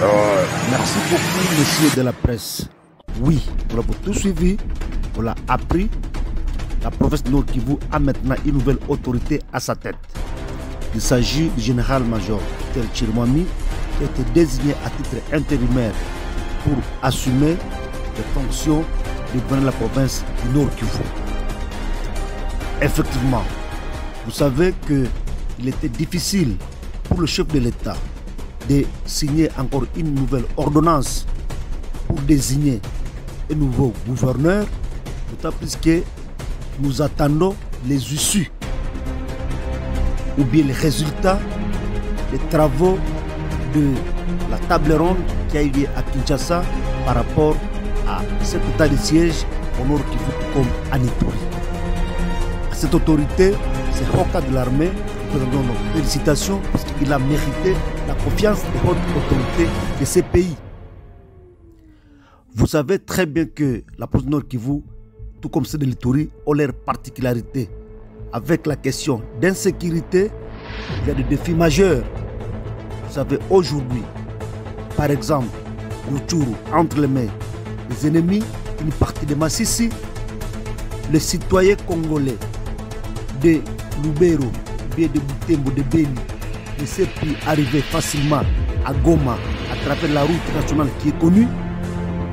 Merci beaucoup, messieurs de la presse. Oui, on l'a tout suivi, on l'a appris. La province de Nord Kivu a maintenant une nouvelle autorité à sa tête. Il s'agit du général-major Peter Chirimwami qui a été désigné à titre intérimaire pour assumer les fonctions du gouvernement de la province du Nord Kivu. Effectivement, vous savez qu'il était difficile pour le chef de l'État de signer encore une nouvelle ordonnance pour désigner un nouveau gouverneur, d'autant plus que nous attendons les issues ou bien les résultats des travaux de la table ronde qui a eu lieu à Kinshasa par rapport à cet état de siège au Nord Kivu comme à Ituri. À cette autorité, c'est Hoka de l'armée, nous donnons nos félicitations parce qu'il a mérité la confiance des hautes autorités de ces pays. Vous savez très bien que la province du Nord Kivu, tout comme celle de l'Ituri, ont leurs particularités. Avec la question d'insécurité, il y a des défis majeurs. Vous savez, aujourd'hui, par exemple, Rutshuru, entre les mains des ennemis, une partie de Massissi, les citoyens congolais de Lubero, de Butembo, de Beni, ne savent plus arriver facilement à Goma à travers la route nationale qui est connue.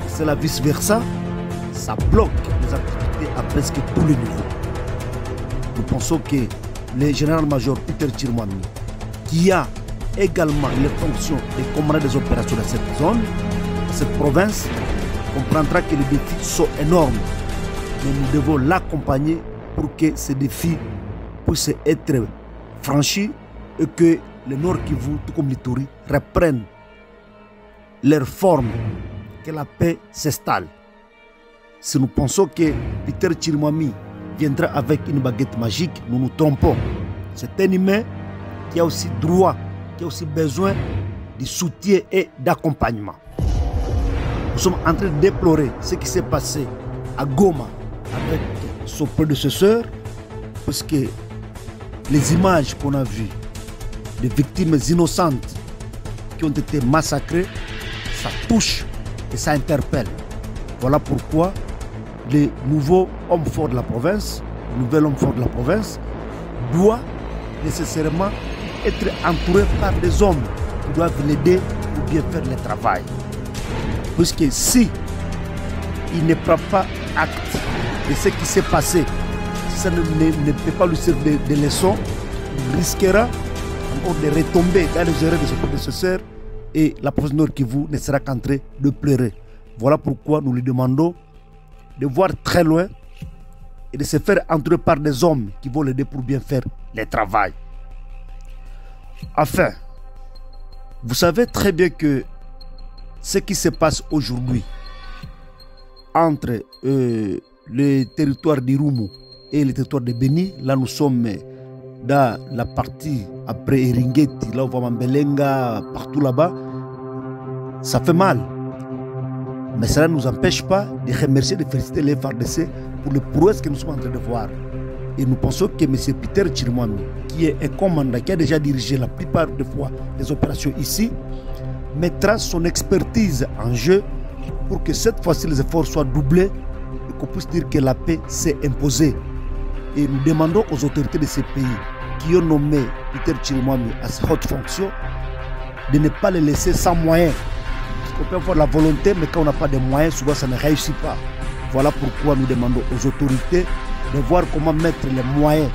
C'est la vice-versa. Ça bloque les activités à presque tous les niveaux. Nous pensons que le général-major Peter Chirimwami, qui a également les fonctions de commandant des opérations dans cette zone, cette province, comprendra que les défis sont énormes. Mais nous devons l'accompagner pour que ces défis puissent être franchis et que le Nord Kivu, tout comme l'Ituri, reprennent leur forme, que la paix s'installe. Si nous pensons que Peter Chirimwami viendra avec une baguette magique, nous nous trompons. C'est un humain qui a aussi droit, qui a aussi besoin de soutien et d'accompagnement. Nous sommes en train de déplorer ce qui s'est passé à Goma avec son prédécesseur, parce que les images qu'on a vues de victimes innocentes qui ont été massacrées, ça touche et ça interpelle. Voilà pourquoi le nouveau homme fort de la province, le nouvel homme fort de la province, doit nécessairement être entouré par des hommes qui doivent l'aider pour bien faire le travail. Puisque si il ne prend pas acte de ce qui s'est passé, si ça ne peut pas lui servir de leçon, il risquera encore de retomber dans les erreurs de ses prédécesseurs et la province Nord Kivu ne sera qu'en train de pleurer. Voilà pourquoi nous lui demandons de voir très loin et de se faire entourer par des hommes qui vont l'aider pour bien faire le travail. Enfin, vous savez très bien que ce qui se passe aujourd'hui entre le territoire d'Irumu et le territoire de Beni, là nous sommes dans la partie après Eringeti, là où on va Mambelenga, partout là-bas, ça fait mal. Mais cela ne nous empêche pas de remercier, de féliciter les FARDC pour le prouesse que nous sommes en train de voir. Et nous pensons que M. Peter Chirimwami, qui est un commandant, qui a déjà dirigé la plupart des fois les opérations ici, mettra son expertise en jeu pour que cette fois-ci les efforts soient doublés et qu'on puisse dire que la paix s'est imposée. Et nous demandons aux autorités de ces pays qui ont nommé Peter Chirimwami à ces hautes fonctions de ne pas les laisser sans moyens. On peut avoir la volonté, mais quand on n'a pas de moyens, souvent ça ne réussit pas. Voilà pourquoi nous demandons aux autorités de voir comment mettre les moyens,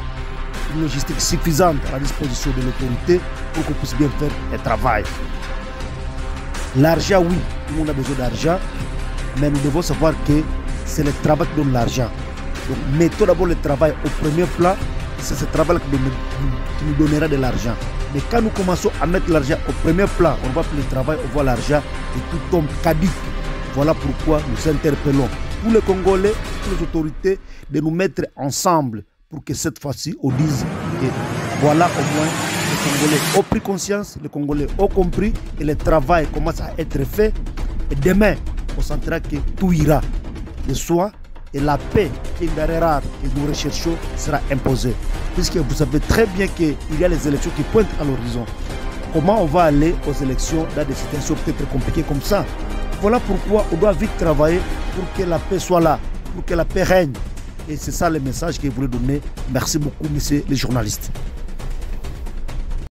une logistique suffisante à la disposition de l'autorité pour qu'on puisse bien faire le travail. L'argent, oui, tout le monde a besoin d'argent, mais nous devons savoir que c'est le travail qui donne l'argent. Donc mettons d'abord le travail au premier plan, c'est ce travail qui nous donnera de l'argent. Mais quand nous commençons à mettre l'argent au premier plan, on voit plus le travail, on voit l'argent et tout tombe caduc. Voilà pourquoi nous interpellons tous les Congolais, toutes les autorités, de nous mettre ensemble pour que cette fois-ci, on dise que voilà au moins les Congolais ont pris conscience, les Congolais ont compris et le travail commence à être fait. Et demain, on sentira que tout ira de soi et la paix qui est rare et nous recherchons sera imposée. Puisque vous savez très bien qu'il y a les élections qui pointent à l'horizon. comment on va aller aux élections dans des situations peut-être compliquées comme ça? Voilà pourquoi on doit vite travailler pour que la paix soit là, pour que la paix règne. Et c'est ça le message que je voulais donner. Merci beaucoup, messieurs les journalistes.